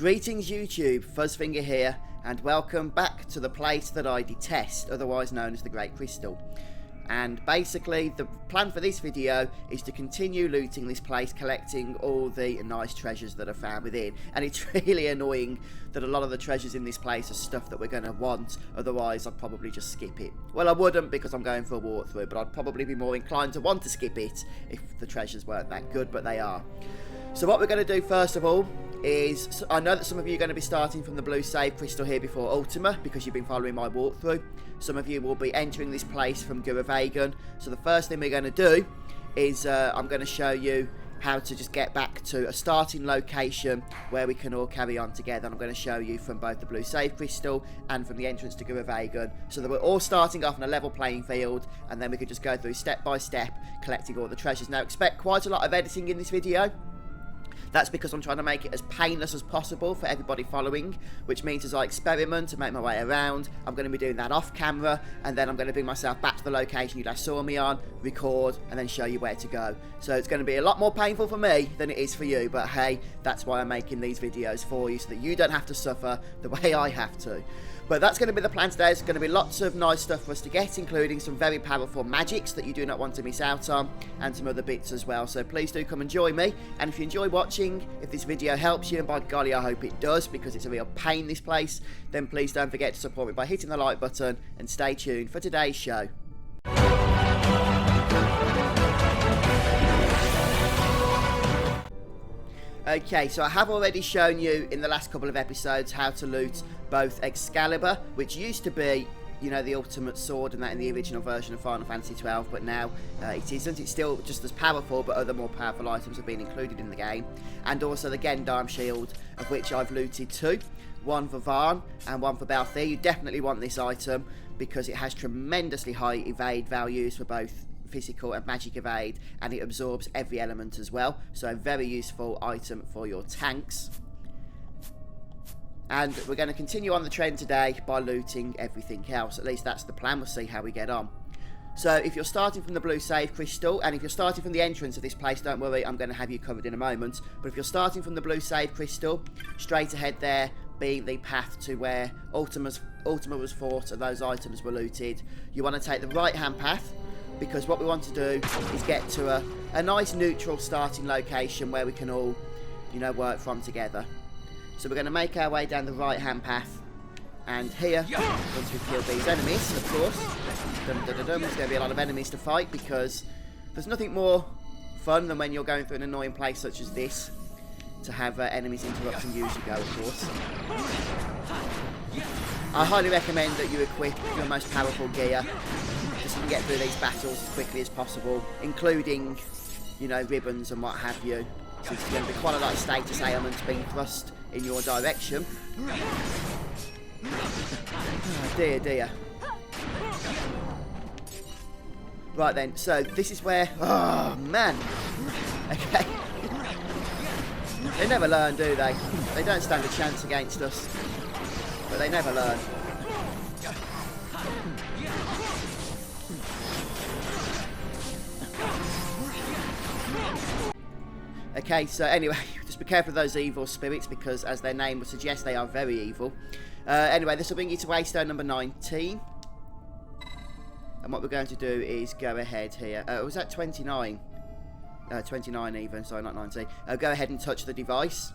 Greetings YouTube, Fuzzfinger here, and welcome back to the place that I detest, otherwise known as the Great Crystal. And basically, the plan for this video is to continue looting this place, collecting all the nice treasures that are found within. And it's really annoying that a lot of the treasures in this place are stuff that we're going to want, otherwise I'd probably just skip it. Well, I wouldn't because I'm going for a walkthrough, but I'd probably be more inclined to want to skip it if the treasures weren't that good, but they are. So what we're going to do first of all is, I know that some of you are going to be starting from the blue save crystal here before Ultima because you've been following my walkthrough. Some of you will be entering this place from Guravagan. So the first thing we're going to do is I'm going to show you how to just get back to a starting location where we can all carry on together. And I'm going to show you from both the blue save crystal and from the entrance to Guravagan, so that we're all starting off on a level playing field, and then we can just go through step by step collecting all the treasures. Now expect quite a lot of editing in this video. That's because I'm trying to make it as painless as possible for everybody following, which means as I experiment and make my way around, I'm going to be doing that off camera, and then I'm going to bring myself back to the location you last saw me on, record, and then show you where to go. So it's going to be a lot more painful for me than it is for you, but hey, that's why I'm making these videos for you, so that you don't have to suffer the way I have to. But that's going to be the plan today. There's going to be lots of nice stuff for us to get, including some very powerful magics that you do not want to miss out on, and some other bits as well. So please do come and join me. And if you enjoy watching, if this video helps you, and by golly I hope it does because it's a real pain this place, then please don't forget to support me by hitting the like button, and stay tuned for today's show. Okay, so I have already shown you in the last couple of episodes how to loot both Excalibur, which used to be, you know, the ultimate sword and that in the original version of Final Fantasy XII, but now it isn't. It's still just as powerful, but other more powerful items have been included in the game. And also the Gendarme shield, of which I've looted two. One for Varn and one for Balthier. You definitely want this item because it has tremendously high evade values for both physical and magic evade, and it absorbs every element as well, so a very useful item for your tanks. And we're going to continue on the trend today by looting everything else. At least that's the plan. We'll see how we get on. So if you're starting from the blue save crystal, and if you're starting from the entrance of this place, don't worry, I'm going to have you covered in a moment. But if you're starting from the blue save crystal, straight ahead there being the path to where Ultima was fought and those items were looted, you want to take the right hand path, because what we want to do is get to a nice neutral starting location where we can all, you know, work from together. So we're going to make our way down the right hand path, and here, once we've killed these enemies, of course, there's going to be a lot of enemies to fight, because there's nothing more fun than when you're going through an annoying place such as this, to have enemies interrupting you as you go, of course. I highly recommend that you equip your most powerful gear, so you can get through these battles as quickly as possible, including, you know, ribbons and what have you. So it's going to be quite a lot of status ailments being thrust in your direction. Oh dear, dear. Right then, so this is where... Oh, man. Okay. They never learn, do they? They don't stand a chance against us. But they never learn. Okay, so anyway, just be careful of those evil spirits, because as their name would suggest, they are very evil. Anyway, this will bring you to waystone number 19. And what we're going to do is go ahead here. Was that 29? 29 even, sorry, not 19. Go ahead and touch the device.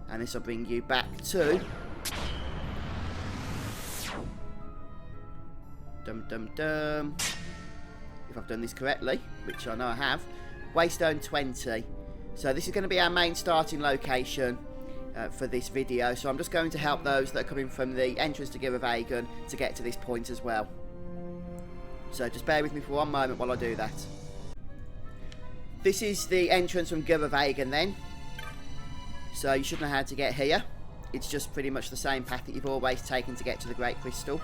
And this will bring you back to... Dum dum dum. If I've done this correctly, which I know I have. Waystone 20. So this is going to be our main starting location for this video. So I'm just going to help those that are coming from the entrance to Guravagan to get to this point as well. So just bear with me for one moment while I do that. This is the entrance from Guravagan then. So you should know how to get here. It's just pretty much the same path that you've always taken to get to the Great Crystal.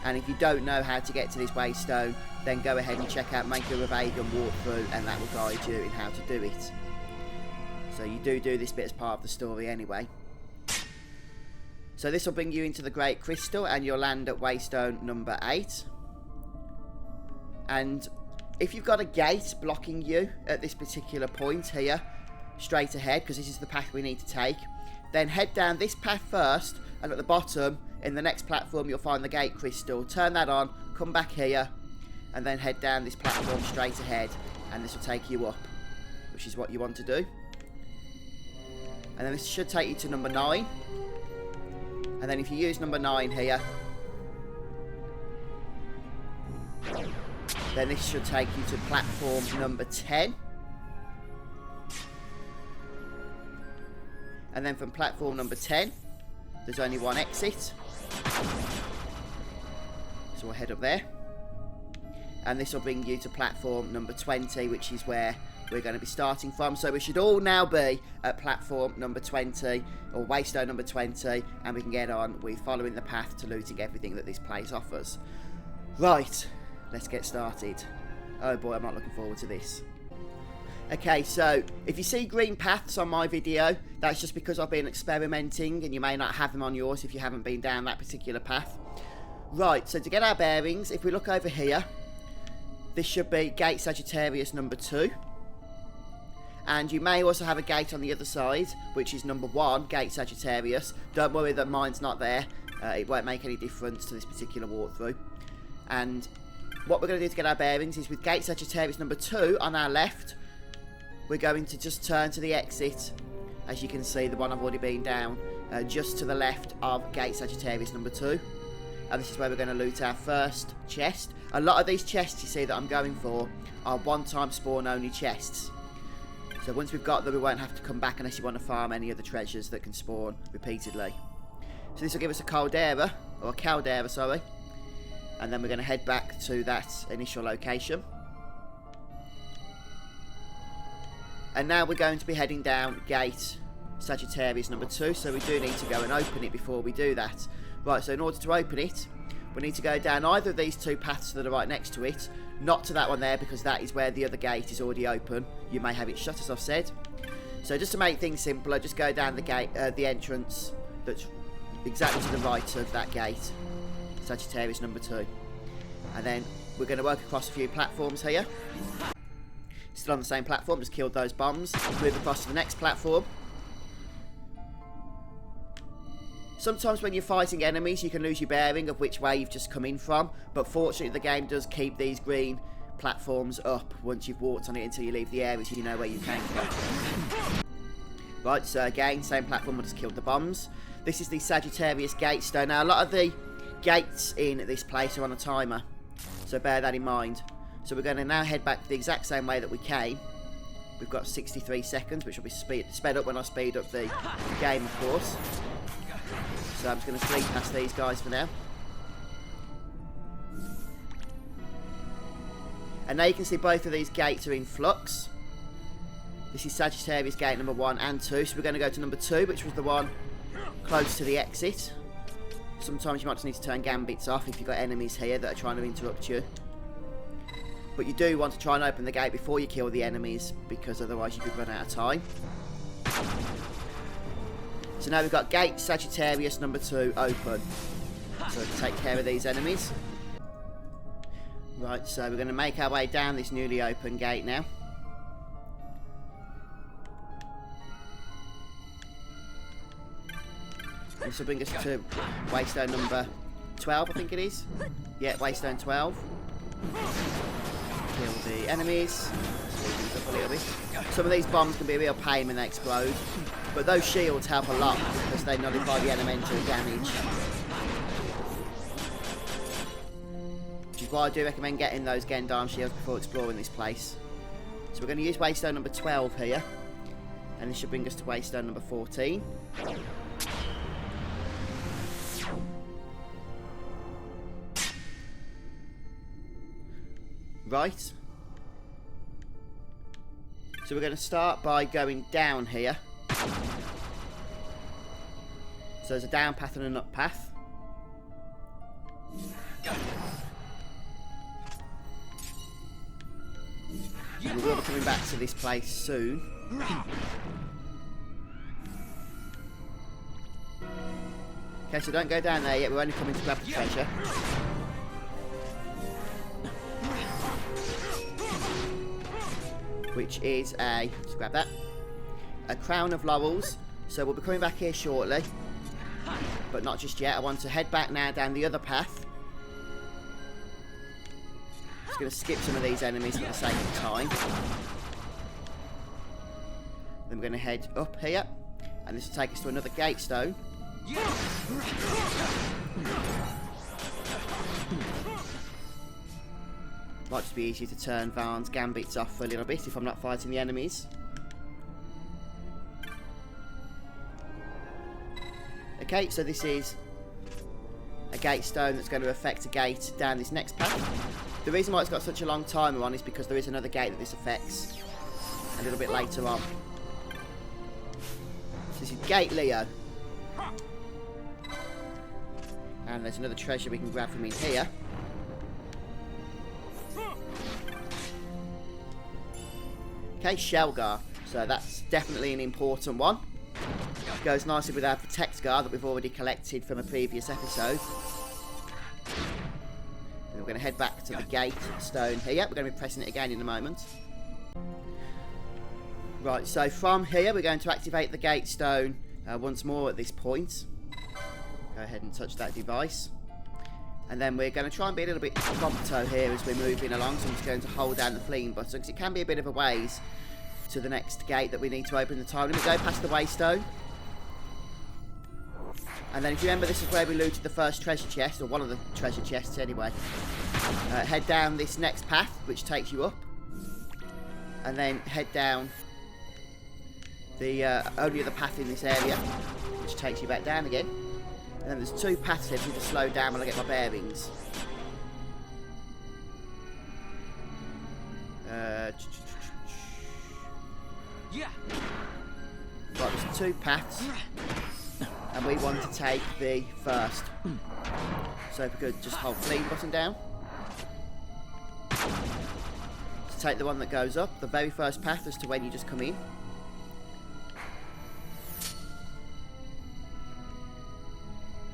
And if you don't know how to get to this waystone, then go ahead and check out Make a Guravagan walkthrough, and that will guide you in how to do it. So you do this bit as part of the story anyway. So this will bring you into the Great Crystal, and you'll land at waystone number 8. And if you've got a gate blocking you at this particular point here, straight ahead, because this is the path we need to take. Then head down this path first, and at the bottom, in the next platform, you'll find the gate crystal. Turn that on, come back here, and then head down this platform straight ahead, and this will take you up, which is what you want to do. And then this should take you to number 9. And then if you use number 9 here, then this should take you to platform number 10. And then from platform number 10, there's only one exit. So we'll head up there. And this will bring you to platform number 20, which is where we're going to be starting from. So we should all now be at platform number 20, or waystone number 20, and we can get on with following the path to looting everything that this place offers. Right, let's get started. Oh boy, I'm not looking forward to this. Okay, so if you see green paths on my video, that's just because I've been experimenting, and you may not have them on yours if you haven't been down that particular path. Right, so to get our bearings, if we look over here, this should be gate Sagittarius number 2. And you may also have a gate on the other side, which is number 1, gate Sagittarius. Don't worry that mine's not there. It won't make any difference to this particular walkthrough. And what we're going to do to get our bearings is with gate Sagittarius number 2 on our left, we're going to just turn to the exit. As you can see, the one I've already been down, just to the left of gate Sagittarius number 2. And this is where we're going to loot our first chest. A lot of these chests you see that I'm going for are one-time spawn only chests. So once we've got them, we won't have to come back unless you want to farm any other treasures that can spawn repeatedly. So this will give us a caldera, or a caldera, sorry. And then we're going to head back to that initial location. And now we're going to be heading down gate Sagittarius number 2, so we do need to go and open it before we do that. Right, so in order to open it, we need to go down either of these 2 paths that are right next to it. Not to that one there, because that is where the other gate is already open. You may have it shut, as I've said. So just to make things simpler, just go down the gate, the entrance that's exactly to the right of that gate, Sagittarius number 2. And then we're going to work across a few platforms here. Still on the same platform, just killed those bombs. Move across to the next platform. Sometimes when you're fighting enemies, you can lose your bearing of which way you've just come in from, but fortunately the game does keep these green platforms up once you've walked on it until you leave the area, so you know where you came from. Right, so again, same platform, we just killed the bombs. This is the Sagittarius gate stone. Now, a lot of the gates in this place are on a timer, so bear that in mind. So we're going to now head back the exact same way that we came. We've got 63 seconds, which will be sped up when I speed up the game, of course. So I'm just going to flee past these guys for now. And now you can see both of these gates are in flux. This is Sagittarius gate number 1 and 2. So we're going to go to number 2, which was the one close to the exit. Sometimes you might just need to turn gambits off if you've got enemies here that are trying to interrupt you. But you do want to try and open the gate before you kill the enemies, because otherwise you could run out of time. So now we've got gate Sagittarius number 2 open. So to take care of these enemies. Right, so we're going to make our way down this newly open gate now. This will bring us to waystone number 12, I think it is. Yeah, waystone 12. Kill the enemies. Speed things up a little bit. Some of these bombs can be a real pain when they explode, but those shields help a lot because they nullify the elemental damage. Which is why I do recommend getting those Gendarme shields before exploring this place. So we're going to use waystone number 12 here, and this should bring us to waystone number 14. Right. So we're going to start by going down here. So there's a down path and an up path. And we will be coming back to this place soon. Okay, so don't go down there yet, we're only coming to grab the treasure. Which is a, let's grab that. a crown of laurels. So we'll be coming back here shortly. But not just yet. I want to head back now down the other path. Just going to skip some of these enemies for the sake of time. Then we're going to head up here. And this will take us to another gate stone. Might just be easier to turn Varn's gambits off for a little bit if I'm not fighting the enemies. Okay, so this is a gate stone that's going to affect a gate down this next path. The reason why it's got such a long timer on is because there is another gate that this affects a little bit later on. So this is Gate Leo. And there's another treasure we can grab from in here. Okay, Shellga. So that's definitely an important one. Goes nicely with our Protect Guard that we've already collected from a previous episode. And we're going to head back to the gate stone here. We're going to be pressing it again in a moment. Right, so from here we're going to activate the gate stone once more at this point. Go ahead and touch that device. And then we're going to try and be a little bit prompto here as we're moving along. So I'm just going to hold down the fleeing button because it can be a bit of a ways to the next gate that we need to open the time limit. Go past the waystone. And then if you remember, this is where we looted the first treasure chest, or one of the treasure chests anyway. Head down this next path, which takes you up. And then head down the only other path in this area, which takes you back down again. And then there's two paths here, so you just slow down when I get my bearings. Yeah. Right, there's two paths. And we want to take the first. So if we could just hold the lead button down. To take the one that goes up, the very first path as to when you just come in.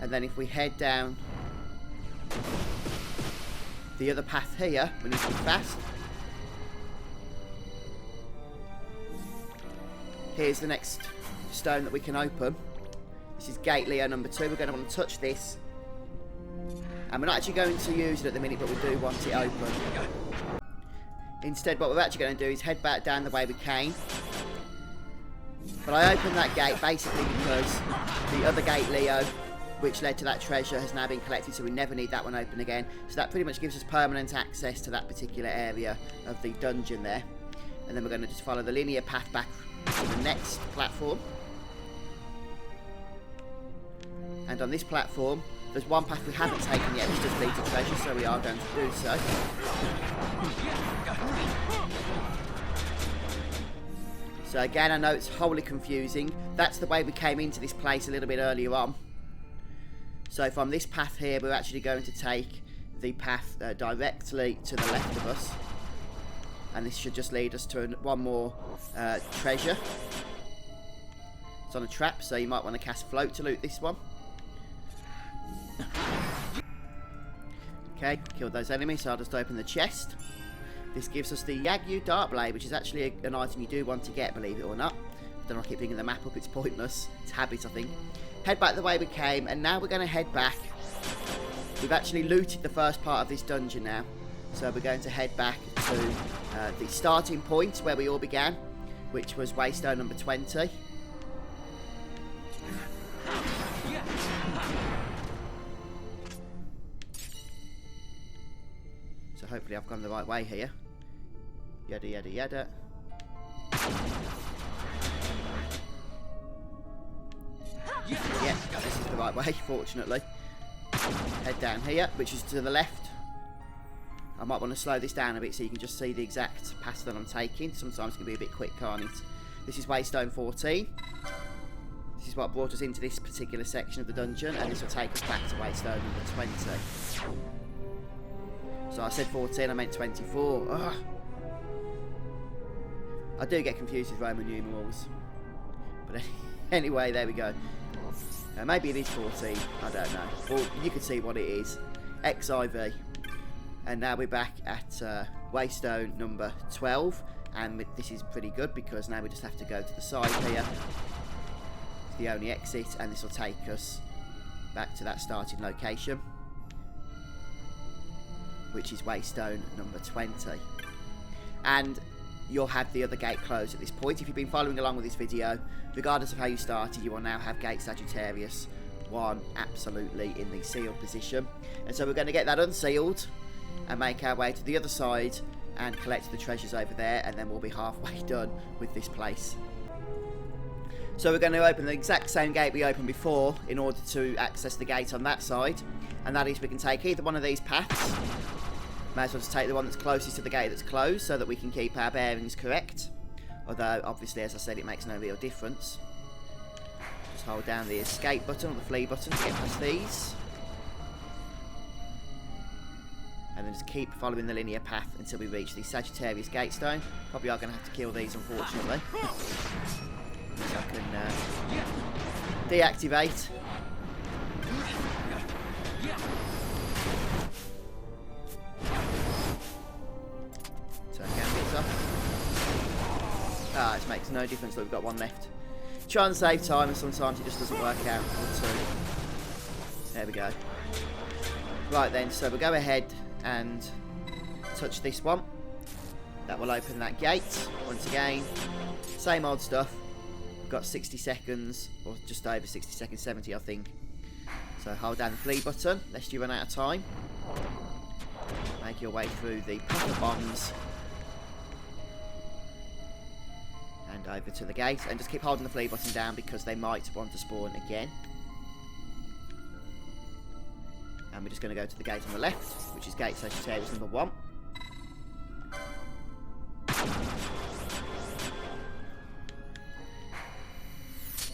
And then if we head down the other path here, we need to be fast. Here's the next stone that we can open. This is Gate Leo number 2. We're going to want to touch this. And we're not actually going to use it at the minute, but we do want it open. Instead, what we're actually going to do is head back down the way we came. But I opened that gate basically because the other Gate Leo, which led to that treasure, has now been collected, so we never need that one open again. So that pretty much gives us permanent access to that particular area of the dungeon there. And then we're going to just follow the linear path back to the next platform. And on this platform, there's one path we haven't taken yet, which does lead to treasure, so we are going to do so. So again, I know it's wholly confusing. That's the way we came into this place a little bit earlier on. So from this path here, we're actually going to take the path directly to the left of us. And this should just lead us to one more treasure. It's on a trap, so you might want to cast Float to loot this one. Okay, killed those enemies, so I'll just open the chest. This gives us the Yagyu Dark Blade, which is actually an item you do want to get, believe it or not. I don't know, I keep bringing the map up, it's pointless. It's habit, I think. Head back the way we came, and now we're going to head back. We've actually looted the first part of this dungeon now. So we're going to head back to the starting point where we all began, which was Waystone number 20. So hopefully I've gone the right way here. Yada yada yada. Yeah, this is the right way, fortunately. Head down here, which is to the left. I might want to slow this down a bit so you can just see the exact path that I'm taking. Sometimes it can be a bit quick, can't it? This is Waystone 14. This is what brought us into this particular section of the dungeon, and this will take us back to Waystone number 20. So I said 14, I meant 24. Ugh. I do get confused with Roman numerals. But anyway, there we go. Maybe it is 14, I don't know. Well, you can see what it is. XIV. And now we're back at Waystone number 12. And this is pretty good because now we just have to go to the side here. It's the only exit, and this will take us back to that starting location, which is Waystone number 20. And you'll have the other gate closed at this point. If you've been following along with this video, regardless of how you started, you will now have gate Sagittarius 1 absolutely in the sealed position. And so we're going to get that unsealed and make our way to the other side and collect the treasures over there, and then we'll be halfway done with this place. So we're going to open the exact same gate we opened before in order to access the gate on that side, and that is we can take either one of these paths. May as well just take the one that's closest to the gate that's closed so that we can keep our bearings correct, although obviously, as I said, it makes no real difference. Just hold down the escape button or the flee button to get past these. And then just keep following the linear path until we reach the Sagittarius Gatestone. Probably are going to have to kill these, unfortunately. So I can deactivate. So again, it's up. Ah, it makes no difference that we've got one left. Try and save time, and sometimes it just doesn't work out. There we go. Right then, so we'll go ahead and touch this one. That will open that gate. Once again, same old stuff. We've got 60 seconds, or just over 60 seconds, 70 I think. So hold down the flee button, lest you run out of time. Make your way through the puffer bombs and over to the gate, and just keep holding the flee button down because they might want to spawn again. And we're just going to go to the gate on the left, which is gate Sagittarius number 1.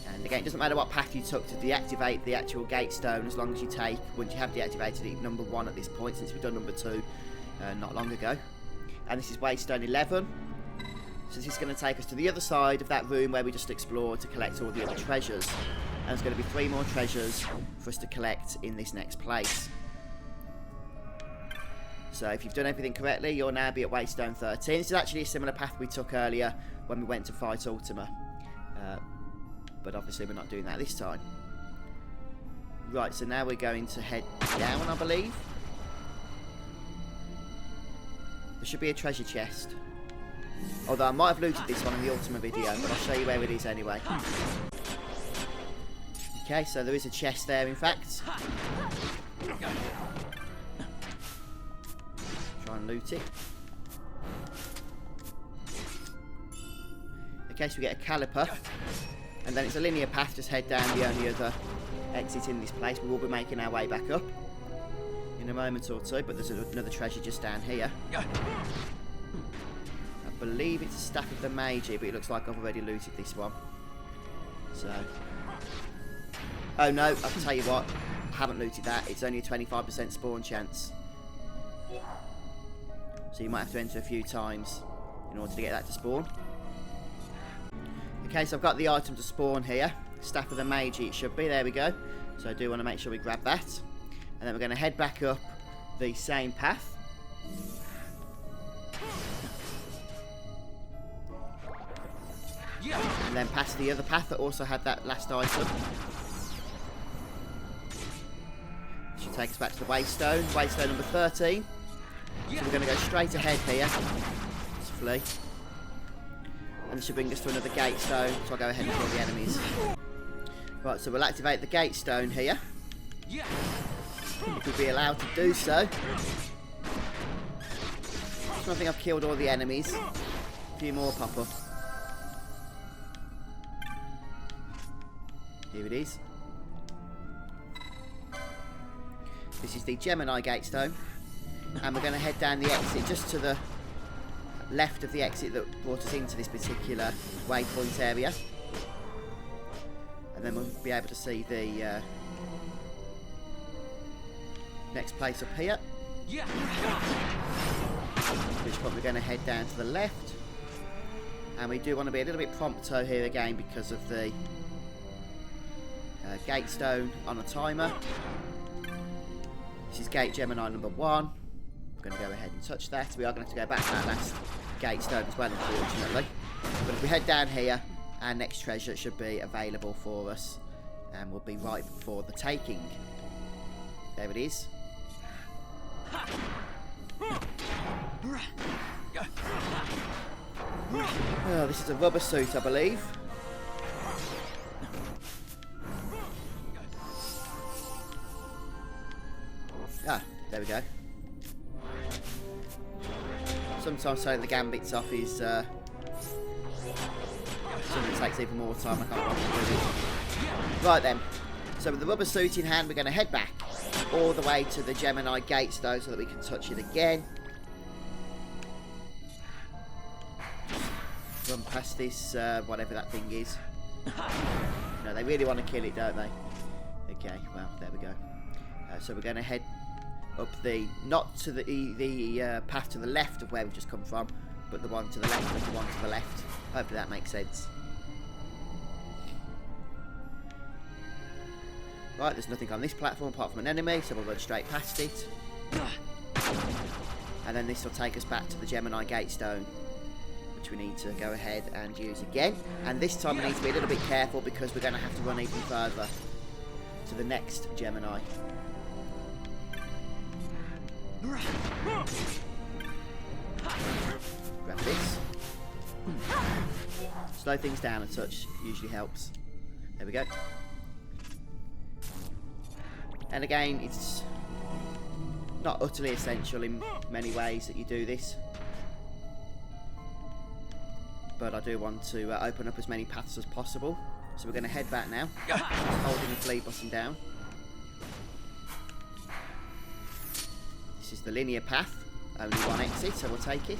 And again, it doesn't matter what path you took to deactivate the actual gate stone, as long as you take, once you have deactivated it, number 1 at this point, since we've done number 2 not long ago. And this is Waystone 11. So this is going to take us to the other side of that room where we just explored to collect all the other treasures. And there's going to be 3 more treasures for us to collect in this next place. So if you've done everything correctly, you'll now be at Waystone 13. This is actually a similar path we took earlier when we went to fight Ultima. But obviously we're not doing that this time. Right, so now we're going to head down, I believe. There should be a treasure chest. Although I might have looted this one in the Ultima video, but I'll show you where it is anyway. Okay, so there is a chest there, in fact. Try and loot it. Okay, so we get a caliper. And then it's a linear path, just head down the only other exit in this place. We will be making our way back up in a moment or two, but there's another treasure just down here. I believe it's a staff of the Mage, but it looks like I've already looted this one. So... oh no, I'll tell you what, I haven't looted that. It's only a 25% spawn chance. So you might have to enter a few times in order to get that to spawn. Okay, so I've got the item to spawn here. Staff of the Mage it should be, there we go. So I do want to make sure we grab that. And then we're going to head back up the same path. And then past the other path that also had that last item. Should take us back to the Waystone. Waystone number 13. So we're going to go straight ahead here. Let's flee. And this should bring us to another gate stone, so I'll go ahead and kill the enemies. Right, so we'll activate the gate stone here. If we'd be allowed to do so. I think I've killed all the enemies. A few more pop up. Here it is. This is the Gemini Gatestone, and we're going to head down the exit just to the left of the exit that brought us into this particular waypoint area, and then we'll be able to see the next place up here, which point we're going to head down to the left. And we do want to be a little bit prompto here again because of the gate stone on a timer. This is gate Gemini number 1. We're going to go ahead and touch that. We are going to have to go back to that last Gatestone as well, unfortunately. But if we head down here, our next treasure should be available for us. And we'll be right for the taking. There it is. Oh, this is a rubber suit, I believe. Ah, there we go. Sometimes turning the gambits off is something that takes even more time. I can't bother to do it. Right then. So with the rubber suit in hand, we're going to head back all the way to the Gemini Gatestone so that we can touch it again. Run past this, whatever that thing is. No, they really want to kill it, don't they? Okay, well, there we go. So we're going to head up not to the path to the left of where we've just come from, but the one to the left of the one to the left. Hopefully that makes sense. Right, there's nothing on this platform apart from an enemy, so we'll run straight past it. And then this will take us back to the Gemini Gatestone, which we need to go ahead and use again. And this time we need to be a little bit careful because we're going to have to run even further to the next Gemini. Grab this. Slow things down a touch usually helps. There we go. And again, it's not utterly essential in many ways that you do this, but I do want to open up as many paths as possible. So we're going to head back now, just holding the fleet button down. This is the linear path, only one exit, so we'll take it.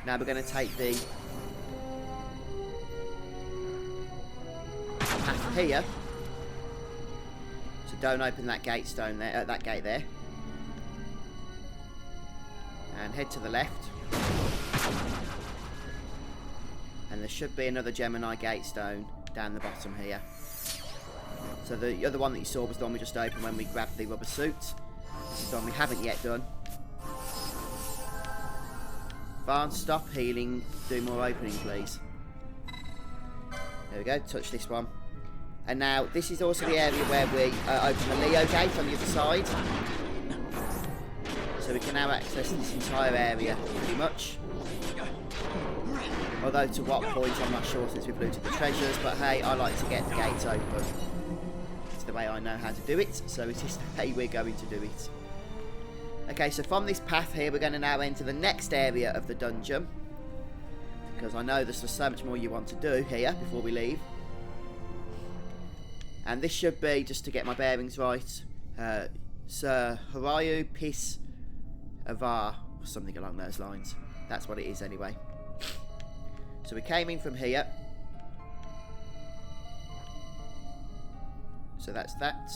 Now we're going to take the path here, so don't open that gatestone there, that gate there, and head to the left, and there should be another Gemini Gatestone down the bottom here. So the other one that you saw was the one we just opened when we grabbed the rubber suit. This is the one we haven't yet done. Barnes, stop healing, do more opening please. There we go, touch this one. And now this is also the area where we open the Leo gate on the other side. So we can now access this entire area pretty much. Although to what point I'm not sure since we've looted the treasures, but hey, I like to get the gates open. It's the way I know how to do it, so it is the way we're going to do it. Okay, so from this path here, we're going to now enter the next area of the dungeon, because I know there's just so much more you want to do here before we leave. And this should be, just to get my bearings right, Sir Horayu Pis Avar, or something along those lines. That's what it is anyway. So we came in from here. So that's that.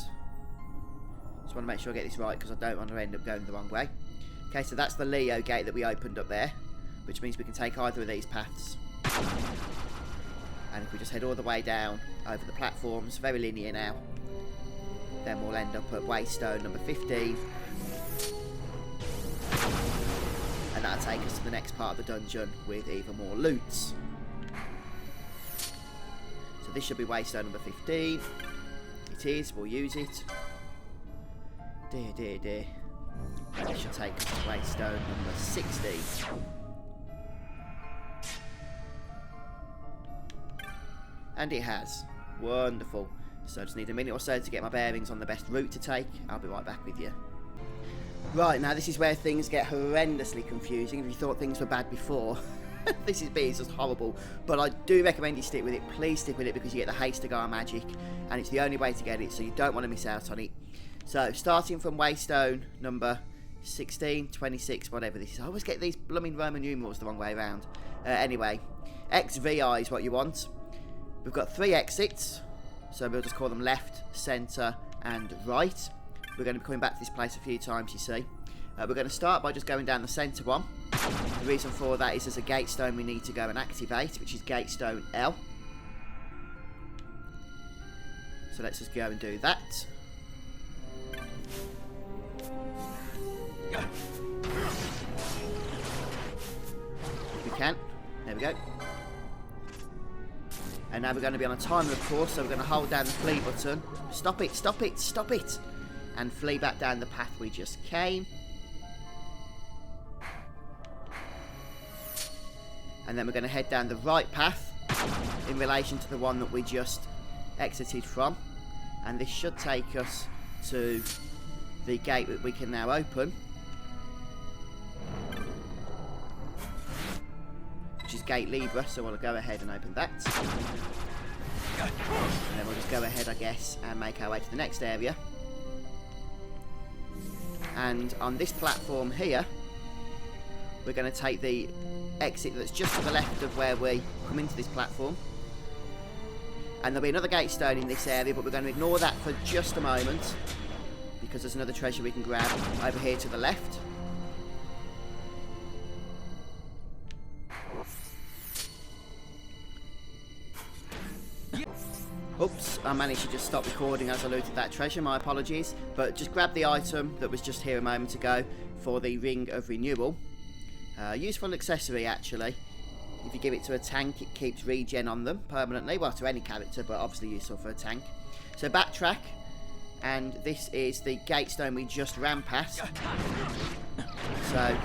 Just want to make sure I get this right because I don't want to end up going the wrong way. Okay, so that's the Leo gate that we opened up there, which means we can take either of these paths. And if we just head all the way down over the platforms, very linear now, then we'll end up at Waystone number 15. And that'll take us to the next part of the dungeon with even more loots. So this should be Waystone number 15. It is, we'll use it. Dear, dear, dear. And this should take us to Waystone number 16. And it has. Wonderful. So I just need a minute or so to get my bearings on the best route to take. I'll be right back with you. Right, now this is where things get horrendously confusing. If you thought things were bad before, this is just horrible. But I do recommend you stick with it. Please stick with it because you get the Hastega magic, and it's the only way to get it, so you don't want to miss out on it. So, starting from Waystone number 16, 26, whatever this is. I always get these blooming Roman numerals the wrong way around. Anyway, XVI is what you want. We've got 3 exits, so we'll just call them left, centre, and right. We're going to be coming back to this place a few times, you see. We're going to start by just going down the centre one. The reason for that is there's a gatestone we need to go and activate, which is gatestone L. So let's just go and do that. you can. There we go. And now we're going to be on a timer, of course, so we're going to hold down the flee button. Stop it, stop it, stop it! And flee back down the path we just came. And then we're going to head down the right path in relation to the one that we just exited from. And this should take us to the gate that we can now open, which is gate Libra, so we'll go ahead and open that. And then we'll just go ahead, I guess, and make our way to the next area. And on this platform here, we're going to take the exit that's just to the left of where we come into this platform. And there'll be another gate stone in this area, but we're going to ignore that for just a moment, because there's another treasure we can grab over here to the left. Oops, I managed to just stop recording as I looted that treasure, my apologies. But just grab the item that was just here a moment ago for the Ring of Renewal. Useful accessory, actually. If you give it to a tank, it keeps regen on them permanently. Well, to any character, but obviously useful for a tank. So backtrack, and this is the gate stone we just ran past. So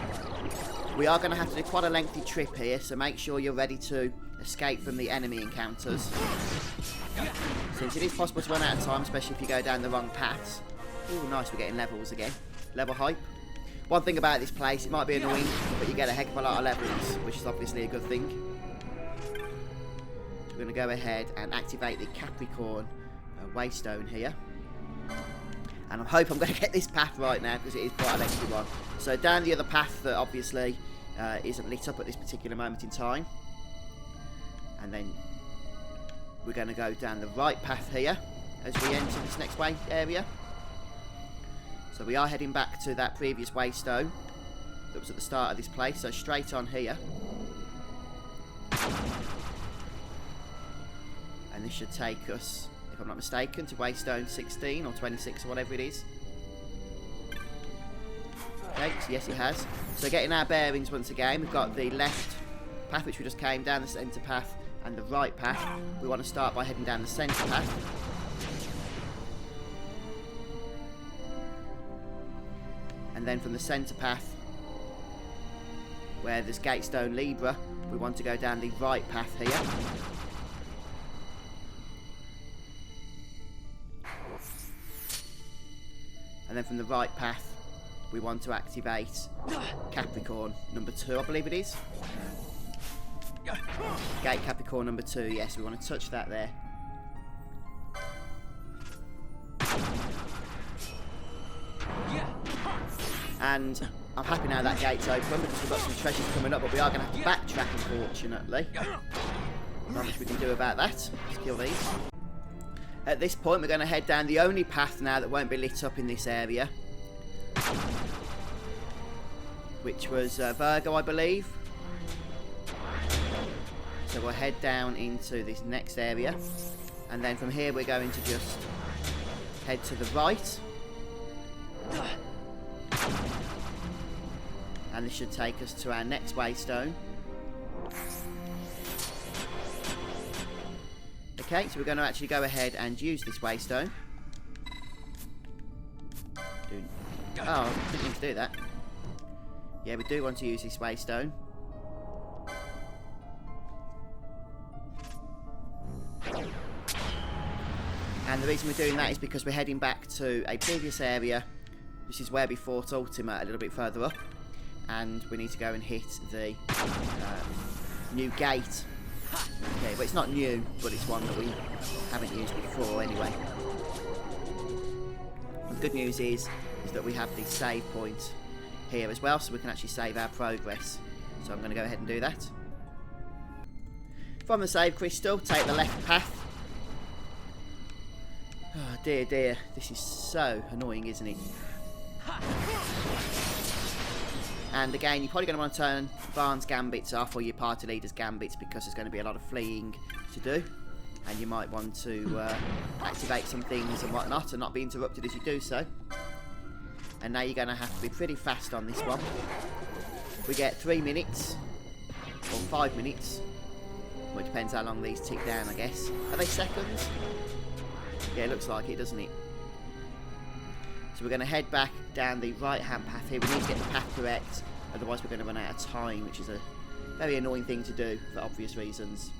we are going to have to do quite a lengthy trip here, so make sure you're ready to escape from the enemy encounters, since it is possible to run out of time, especially if you go down the wrong paths. Ooh, nice, we're getting levels again. Level hype. One thing about this place, it might be annoying, but you get a heck of a lot of levels, which is obviously a good thing. We're going to go ahead and activate the Capricorn waystone here. And I hope I'm going to get this path right now, because it is quite a lengthy one. So down the other path that obviously isn't lit up at this particular moment in time. And then we're going to go down the right path here as we enter this next way area. So we are heading back to that previous waystone that was at the start of this place, so straight on here. And this should take us, if I'm not mistaken, to waystone 16 or 26 or whatever it is. Okay, so yes it has. So getting our bearings once again, we've got the left path which we just came down, the centre path, and the right path. We want to start by heading down the centre path. And then from the centre path, where there's Gatestone Libra, we want to go down the right path here. And then from the right path, we want to activate Capricorn number 2, I believe it is. Gate Capricorn number 2, yes, we want to touch that there. And I'm happy now that gate's open, because we've got some treasures coming up, but we are going to have to backtrack, unfortunately. Not much we can do about that. Let's kill these. At this point, we're going to head down the only path now that won't be lit up in this area, which was Virgo, I believe. So we'll head down into this next area, and then from here we're going to just head to the right. And this should take us to our next waystone. Okay, so we're going to actually go ahead and use this waystone. Oh, I didn't need to do that. Yeah, we do want to use this waystone. And the reason we're doing that is because we're heading back to a previous area. This is where we fought Ultima a little bit further up. And we need to go and hit the new gate. Okay, well it's not new, but it's one that we haven't used before anyway. The good news is that we have the save point here as well, so we can actually save our progress. So I'm going to go ahead and do that. From the save crystal, take the left path. Oh dear, dear, this is so annoying, isn't it? And again, you're probably going to want to turn Varn's gambits off, or your party leader's gambits, because there's going to be a lot of fleeing to do. And you might want to activate some things and whatnot, and not be interrupted as you do so. And now you're going to have to be pretty fast on this one. We get 3 minutes or 5 minutes. Well, it depends how long these tick down, I guess. Are they seconds? Yeah, it looks like it, doesn't it? So we're going to head back down the right-hand path here. We need to get the path correct, otherwise we're going to run out of time, which is a very annoying thing to do for obvious reasons.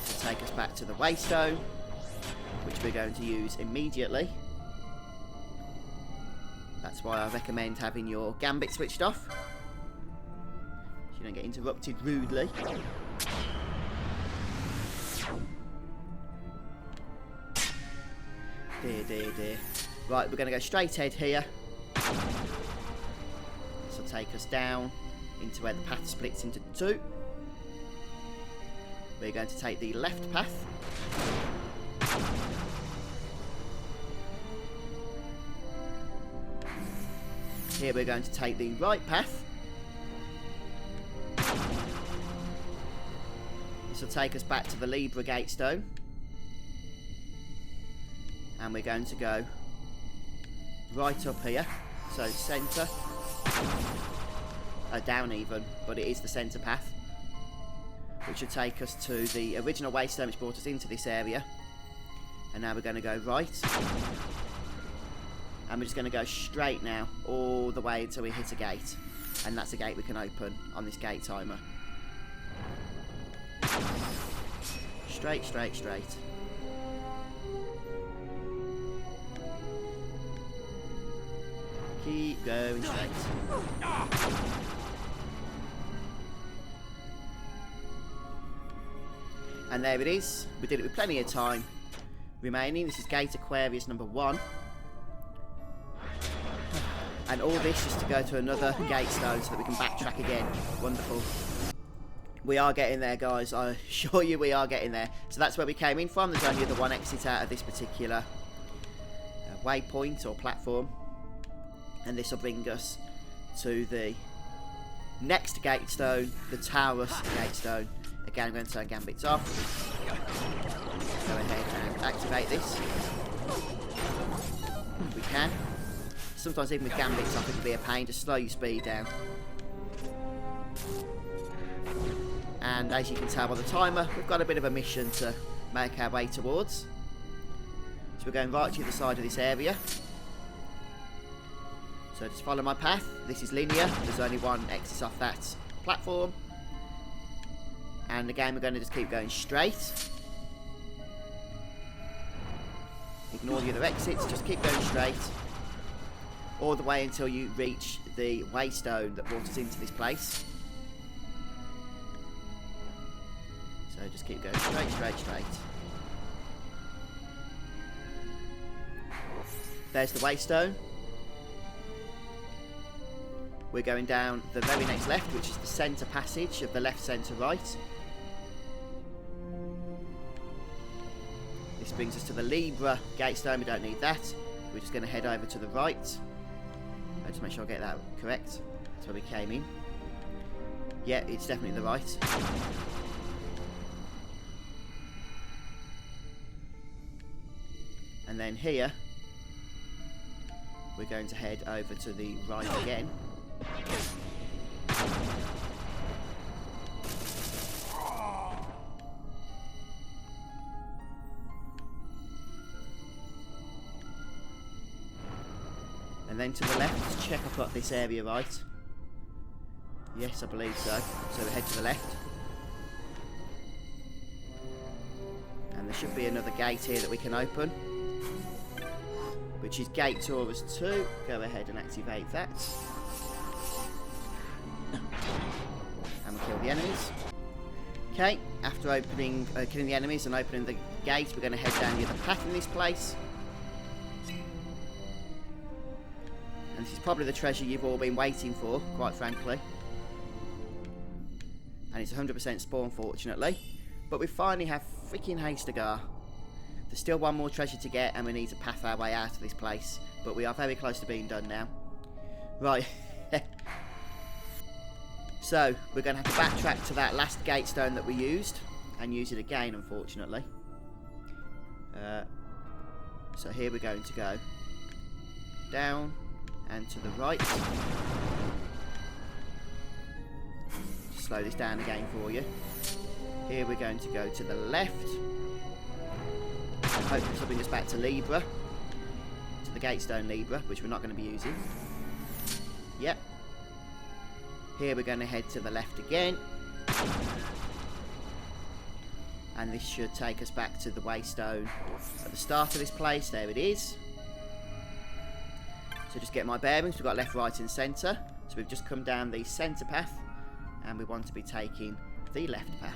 So take us back to the waystone, which we're going to use immediately. That's why I recommend having your gambit switched off, so you don't get interrupted rudely. Dear, dear, dear. Right, we're going to go straight ahead here. This will take us down into where the path splits into two. We're going to take the left path. Here we're going to take the right path. This will take us back to the Libra gatestone. And we're going to go right up here. So centre. Down even, but it is the centre path. Which should take us to the original waystone which brought us into this area. And now we're going to go right. And we're just going to go straight now, all the way until we hit a gate. And that's a gate we can open on this gate timer. Straight, straight, straight. Keep going straight. And there it is. We did it with plenty of time remaining. This is gate Aquarius number 1. And all this is to go to another gate stone so that we can backtrack again. Wonderful. We are getting there, guys. I assure you we are getting there. So that's where we came in from. There's only the one exit out of this particular waypoint or platform. And this will bring us to the next gate stone, the Taurus gate stone. Again, I'm going to turn gambits off. Go ahead and activate this. We can. Sometimes even with gambits off it can be a pain to slow your speed down. And as you can tell by the timer, we've got a bit of a mission to make our way towards. So we're going right to the side of this area. So just follow my path. This is linear. There's only one exit off that platform. And again, we're going to just keep going straight. Ignore the other exits. Just keep going straight. All the way until you reach the waystone that brought us into this place. So just keep going straight, straight, straight. There's the waystone. We're going down the very next left, which is the centre passage of the left, centre, right. This brings us to the Libra gatestone. We don't need that. We're just going to head over to the right. I'll just make sure I get that correct. That's where we came in. Yeah, it's definitely the right. And then here, we're going to head over to the right again. And then to the left, let's check I've got this area right. Yes, I believe so. So we head to the left. And there should be another gate here that we can open, which is gate Taurus 2. Go ahead and activate that. And we'll kill the enemies. Okay, after opening, killing the enemies and opening the gate, we're going to head down the other path in this place. And this is probably the treasure you've all been waiting for, quite frankly. And it's 100% spawn, fortunately. But we finally have freaking Hastega. There's still one more treasure to get, and we need to path our way out of this place. But we are very close to being done now. Right. So, we're going to have to backtrack to that last gate stone that we used. And use it again, unfortunately. So here we're going to go down and to the right. slow this down again for you. Here we're going to go to the left. Hopefully this will bring us back to Libra. To the Gatestone Libra, which we're not going to be using. Yep. Here we're going to head to the left again. And this should take us back to the Waystone at the start of this place. There it is. So just get my bearings. We've got left, right and centre. So we've just come down the centre path. And we want to be taking the left path.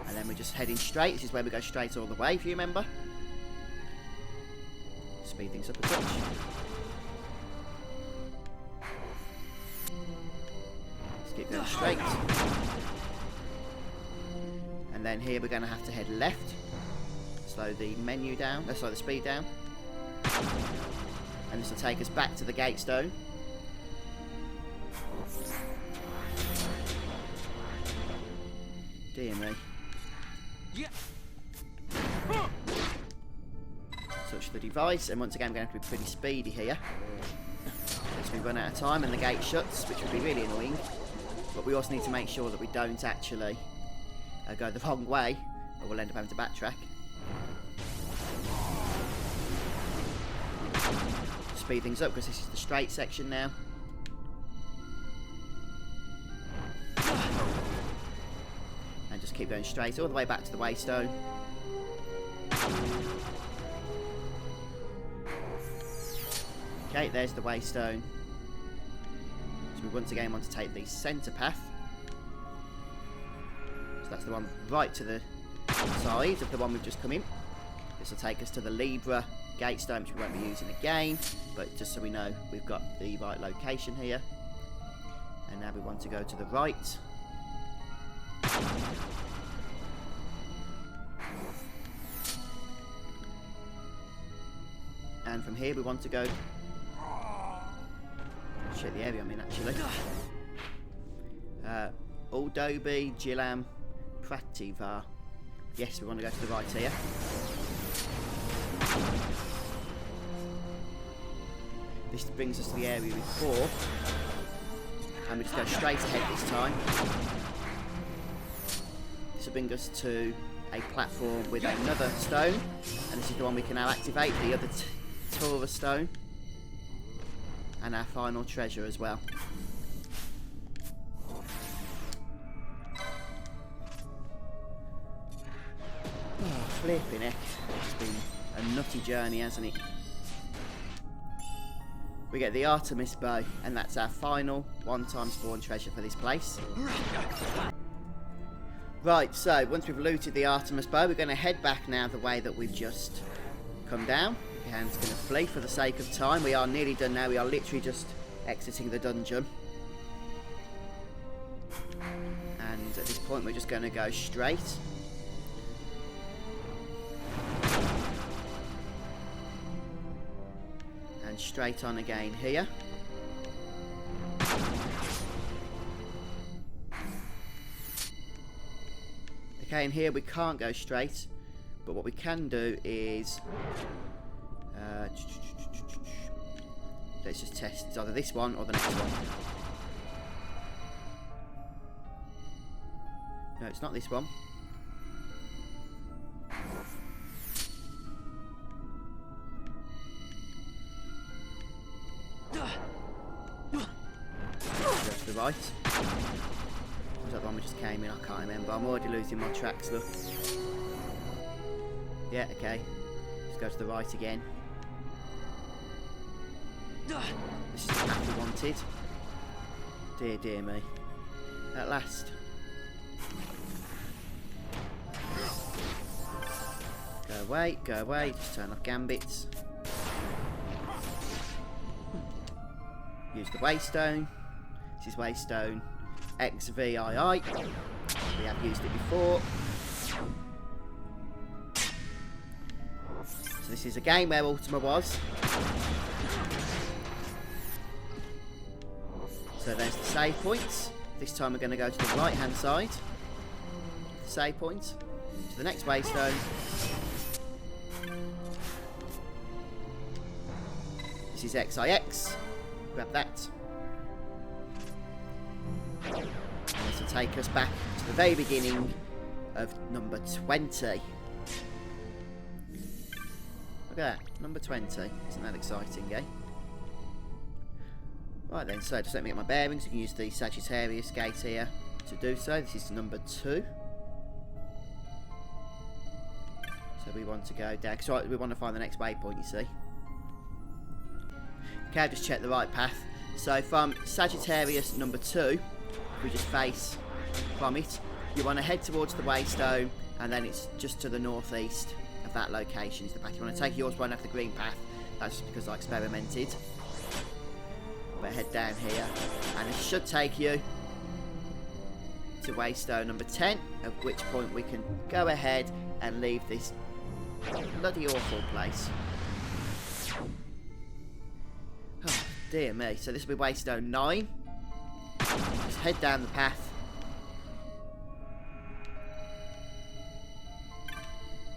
And then we're just heading straight. This is where we go straight all the way, if you remember. Speed things up a touch. Let's keep going straight. And then here we're going to have to head left. Slow the menu down. Slow the speed down. And this will take us back to the Gatestone. Dear me. Touch the device, and once again I'm going to have to be pretty speedy here. As we run out of time and the gate shuts, which would be really annoying. But we also need to make sure that we don't actually go the wrong way, or we'll end up having to backtrack. Speed things up because this is the straight section now. And just keep going straight all the way back to the Waystone. Okay, there's the Waystone. So we once again want to take the centre path. So that's the one right to the side of the one we've just come in. This will take us to the Libra Gatestone, which we won't be using again, but just so we know we've got the right location here. And now we want to go to the right. And from here we want to go... Shit, the area I'm in actually. Aldobi, Gilam, Prativar. Yes, we want to go to the right here. This brings us to the area before. And we just go straight ahead this time. This will bring us to a platform with another stone. And this is the one we can now activate, the other Taurus stone. And our final treasure as well. Oh, flipping heck. It's been a nutty journey, hasn't it? We get the Artemis bow, and that's our final one-time spawn treasure for this place. Right, so once we've looted the Artemis bow, we're going to head back now the way that we've just come down. Hand's going to flee for the sake of time. We are nearly done now. We are literally just exiting the dungeon. And at this point we're just going to go straight. And straight on again here. Okay, and here we can't go straight. But what we can do is... let's just test. It's either this one or the next one. No, it's not this one. Go to the right. Was that the one we just came in? I can't remember. I'm already losing my tracks, look. Yeah, okay. Let's go to the right again. This is the path we wanted. Dear, dear me. At last. Go away. Just turn off gambits. Use the Waystone. This is Waystone XII. We have used it before. So this is a game where Ultima was. So there's the save points. This time we're going to go to the right hand side. The save point. To the next Waystone. This is XIX. grab that. And this will take us back to the very beginning of number 20. Look at that, number 20. Isn't that exciting, eh? Right then, so just let me get my bearings. You can use the Sagittarius gate here to do so. This is number 2. So we want to go down, because we want to find the next waypoint, you see. Okay, just check the right path. So from Sagittarius number 2, we just face from it. You want to head towards the Waystone, and then it's just to the northeast of that location is the path. You want to take yours one off the green path. That's just because I experimented. But head down here, and it should take you to Waystone number 10, at which point we can go ahead and leave this bloody awful place. Oh, dear me. So this will be Waystone 9. Just head down the path.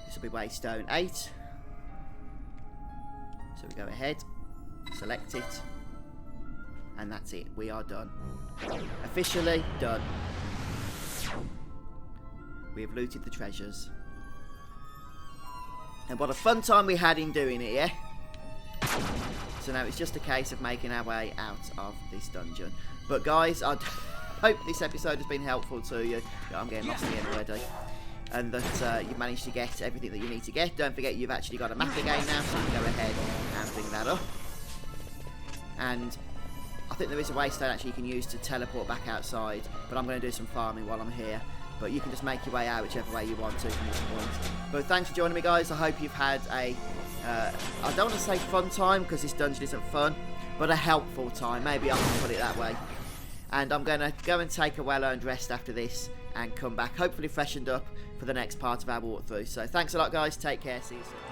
This will be Waystone 8. So we go ahead, select it, and that's it. We are done. Officially done. We have looted the treasures. And what a fun time we had in doing it, yeah? So now it's just a case of making our way out of this dungeon. But guys, I hope this episode has been helpful to you. I'm getting lost again already. And that you've managed to get everything that you need to get. Don't forget you've actually got a map again now, so you can go ahead and bring that up. And I think there is a waystone actually you can use to teleport back outside, but I'm going to do some farming while I'm here. But you can just make your way out whichever way you want to from this point. But thanks for joining me, guys. I hope you've had a, I don't want to say fun time, because this dungeon isn't fun, but a helpful time. Maybe I can put it that way. And I'm going to go and take a well-earned rest after this and come back, hopefully freshened up for the next part of our walkthrough. So thanks a lot, guys. Take care. See you soon.